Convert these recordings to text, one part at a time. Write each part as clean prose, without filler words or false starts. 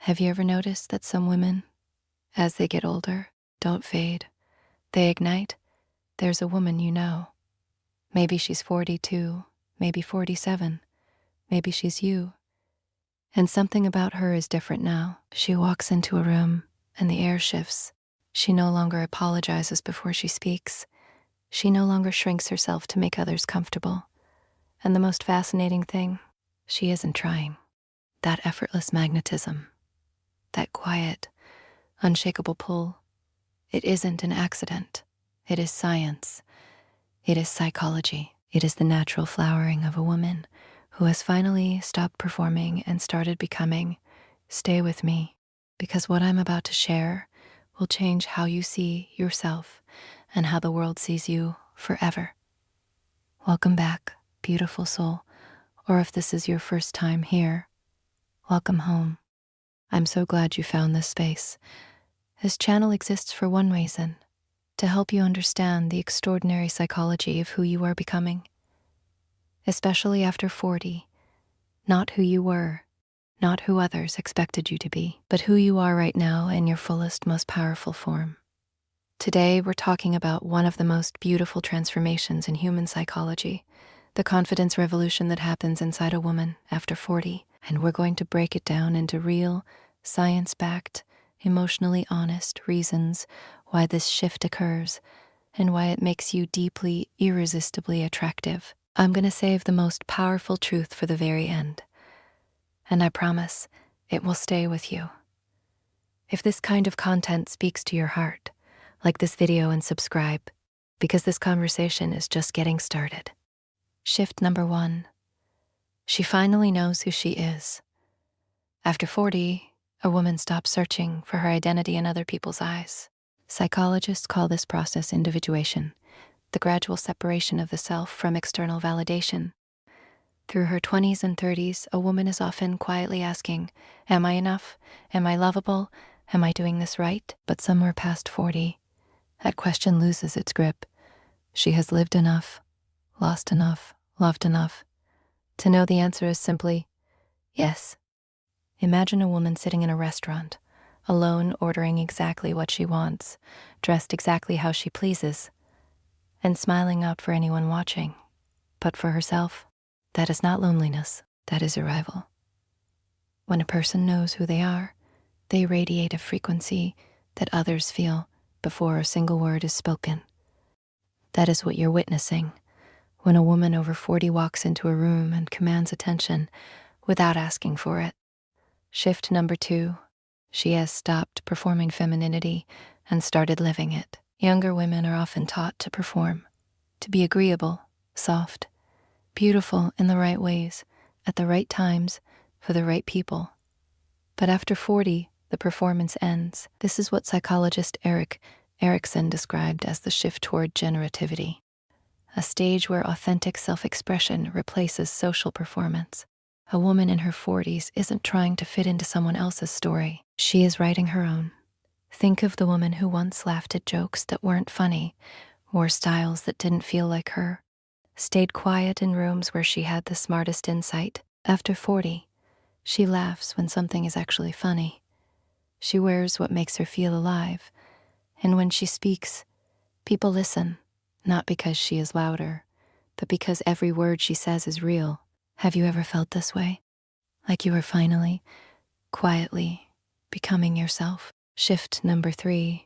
Have you ever noticed that some women, as they get older, don't fade? They ignite. There's a woman you know. Maybe she's 42, maybe 47, maybe she's you. And something about her is different now. She walks into a room and the air shifts. She no longer apologizes before she speaks. She no longer shrinks herself to make others comfortable. And the most fascinating thing, she isn't trying. That effortless magnetism, that quiet, unshakable pull, it isn't an accident. It is science. It is psychology. It is the natural flowering of a woman who has finally stopped performing and started becoming. Stay with me, because what I'm about to share will change how you see yourself and how the world sees you forever. Welcome back, beautiful soul, or if this is your first time here, welcome home. I'm so glad you found this space. This channel exists for one reason: to help you understand the extraordinary psychology of who you are becoming. Especially after 40, not who you were, not who others expected you to be, but who you are right now in your fullest, most powerful form. Today, we're talking about one of the most beautiful transformations in human psychology, the confidence revolution that happens inside a woman after 40, and we're going to break it down into real, science-backed, emotionally honest reasons why this shift occurs and why it makes you deeply, irresistibly attractive. I'm going to save the most powerful truth for the very end, and I promise it will stay with you. If this kind of content speaks to your heart, like this video and subscribe, because this conversation is just getting started. Shift number 1. She finally knows who she is. After 40, a woman stops searching for her identity in other people's eyes. Psychologists call this process individuation, the gradual separation of the self from external validation. Through her 20s and 30s, a woman is often quietly asking, am I enough? Am I lovable? Am I doing this right? But somewhere past 40, that question loses its grip. She has lived enough, lost enough, loved enough, to know the answer is simply, yes. Imagine a woman sitting in a restaurant, alone, ordering exactly what she wants, dressed exactly how she pleases, and smiling out for anyone watching. But for herself, that is not loneliness, that is arrival. When a person knows who they are, they radiate a frequency that others feel before a single word is spoken. That is what you're witnessing when a woman over 40 walks into a room and commands attention without asking for it. Shift number 2. She has stopped performing femininity and started living it. Younger women are often taught to perform, to be agreeable, soft, beautiful in the right ways, at the right times, for the right people. But after 40, the performance ends. This is what psychologist Erik Erikson described as the shift toward generativity, a stage where authentic self-expression replaces social performance. A woman in her 40s isn't trying to fit into someone else's story. She is writing her own. Think of the woman who once laughed at jokes that weren't funny, wore styles that didn't feel like her, stayed quiet in rooms where she had the smartest insight. After 40, she laughs when something is actually funny. She wears what makes her feel alive, and when she speaks, people listen, not because she is louder, but because every word she says is real. Have you ever felt this way? Like you are finally, quietly, becoming yourself? Shift number 3.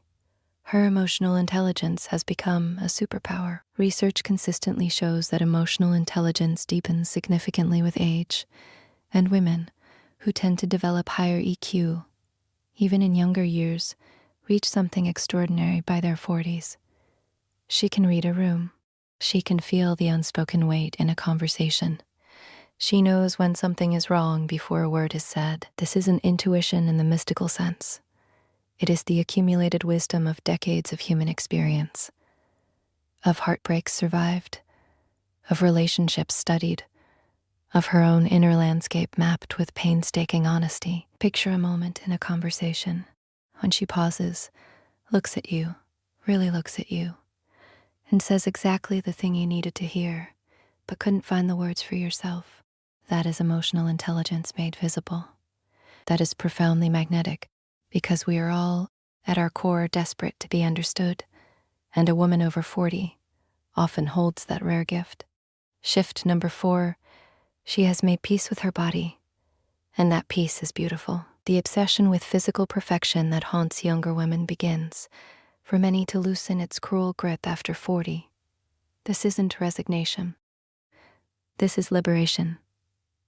Her emotional intelligence has become a superpower. Research consistently shows that emotional intelligence deepens significantly with age, and women, who tend to develop higher EQ, even in younger years, reach something extraordinary by their 40s. She can read a room. She can feel the unspoken weight in a conversation. She knows when something is wrong before a word is said. This isn't intuition in the mystical sense. It is the accumulated wisdom of decades of human experience, of heartbreaks survived, of relationships studied, of her own inner landscape mapped with painstaking honesty. Picture a moment in a conversation when she pauses, looks at you, really looks at you, and says exactly the thing you needed to hear, but couldn't find the words for yourself. That is emotional intelligence made visible. that is profoundly magnetic, because we are all, at our core, desperate to be understood, and a woman over 40 often holds that rare gift. Shift number 4, she has made peace with her body, and that peace is beautiful. The obsession with physical perfection that haunts younger women begins, for many, to loosen its cruel grip after 40. This isn't resignation. This is liberation.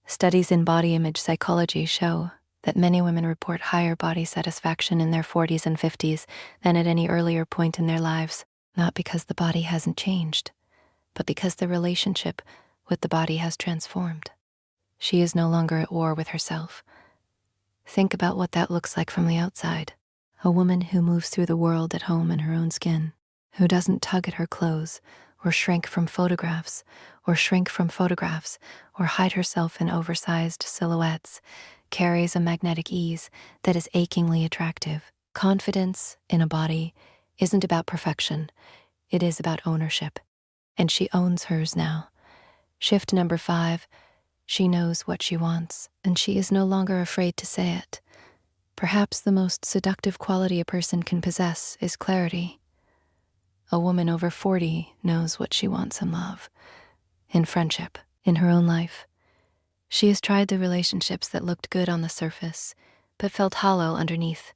Studies in body image psychology show that many women report higher body satisfaction in their 40s and 50s than at any earlier point in their lives, not because the body hasn't changed, but because the relationship with the body has transformed. She is no longer at war with herself. Think about what that looks like from the outside. A woman who moves through the world at home in her own skin, who doesn't tug at her clothes or shrink from photographs, or hide herself in oversized silhouettes, carries a magnetic ease that is achingly attractive. Confidence in a body isn't about perfection, it is about ownership, and she owns hers now. Shift number 5, she knows what she wants, and she is no longer afraid to say it. Perhaps the most seductive quality a person can possess is clarity. A woman over 40 knows what she wants in love, in friendship, in her own life. She has tried the relationships that looked good on the surface, but felt hollow underneath.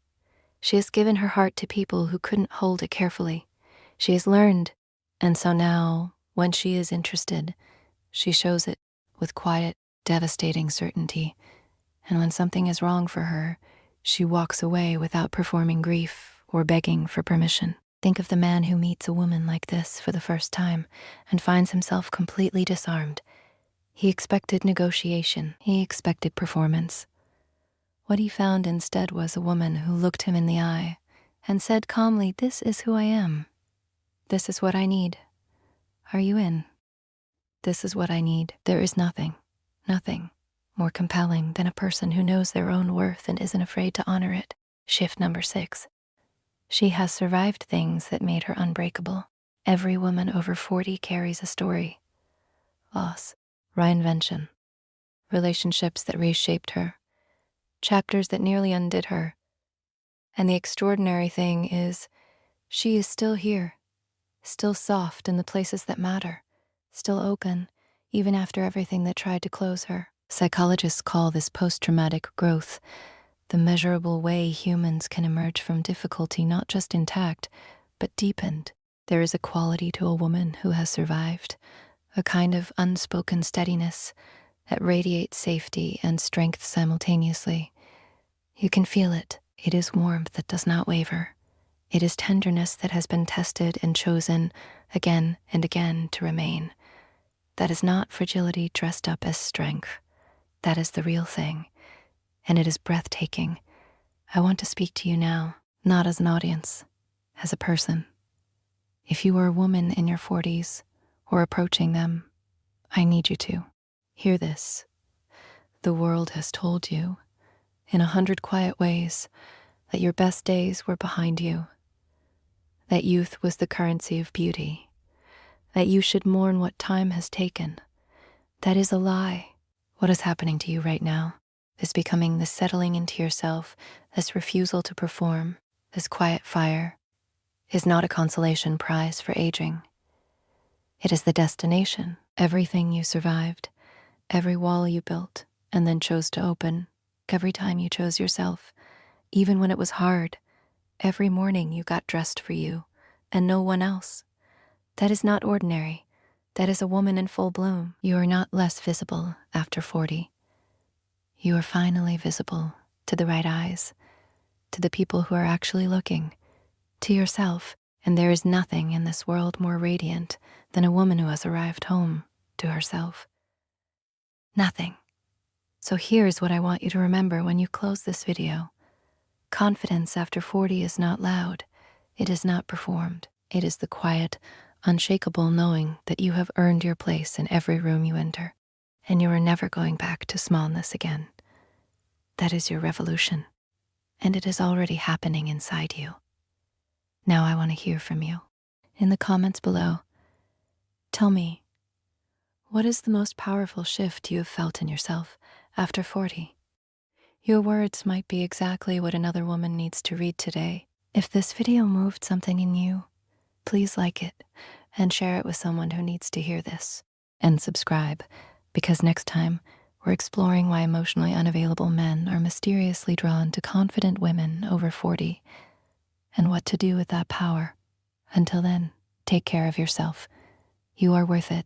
She has given her heart to people who couldn't hold it carefully. She has learned, and so now, when she is interested, she shows it with quiet, devastating certainty. And when something is wrong for her, she walks away without performing grief or begging for permission. Think of the man who meets a woman like this for the first time and finds himself completely disarmed. He expected negotiation. He expected performance. What he found instead was a woman who looked him in the eye and said calmly, "This is who I am. This is what I need. Are you in? This is what I need." There is nothing more compelling than a person who knows their own worth and isn't afraid to honor it. Shift number 6. She has survived things that made her unbreakable. Every woman over 40 carries a story. Loss, reinvention, relationships that reshaped her, chapters that nearly undid her. And the extraordinary thing is, she is still here, still soft in the places that matter, still open, even after everything that tried to close her. Psychologists call this post-traumatic growth, the measurable way humans can emerge from difficulty not just intact, but deepened. There is a quality to a woman who has survived, a kind of unspoken steadiness that radiates safety and strength simultaneously. You can feel it. It is warmth that does not waver. It is tenderness that has been tested and chosen again and again to remain. That is not fragility dressed up as strength. That is the real thing, and it is breathtaking. I want to speak to you now, not as an audience, as a person. If you are a woman in your 40s or approaching them, I need you to hear this. The world has told you, in 100 quiet ways, that your best days were behind you, that youth was the currency of beauty, that you should mourn what time has taken. That is a lie. What is happening to you right now, this becoming, this settling into yourself, this refusal to perform, this quiet fire, is not a consolation prize for aging. It is the destination. Everything you survived, every wall you built and then chose to open, every time you chose yourself, even when it was hard, every morning you got dressed for you and no one else. That is not ordinary. That is a woman in full bloom. You are not less visible after 40. You are finally visible to the right eyes, to the people who are actually looking, to yourself. And there is nothing in this world more radiant than a woman who has arrived home to herself. Nothing. So here's what I want you to remember when you close this video. Confidence after 40 is not loud. It is not performed. It is the quiet, unshakable knowing that you have earned your place in every room you enter, and you are never going back to smallness again. That is your revolution, and it is already happening inside you. Now I want to hear from you. In the comments below, tell me, what is the most powerful shift you have felt in yourself after 40? Your words might be exactly what another woman needs to read today. If this video moved something in you, please like it and share it with someone who needs to hear this. And subscribe, because next time we're exploring why emotionally unavailable men are mysteriously drawn to confident women over 40 and what to do with that power. Until then, take care of yourself. You are worth it.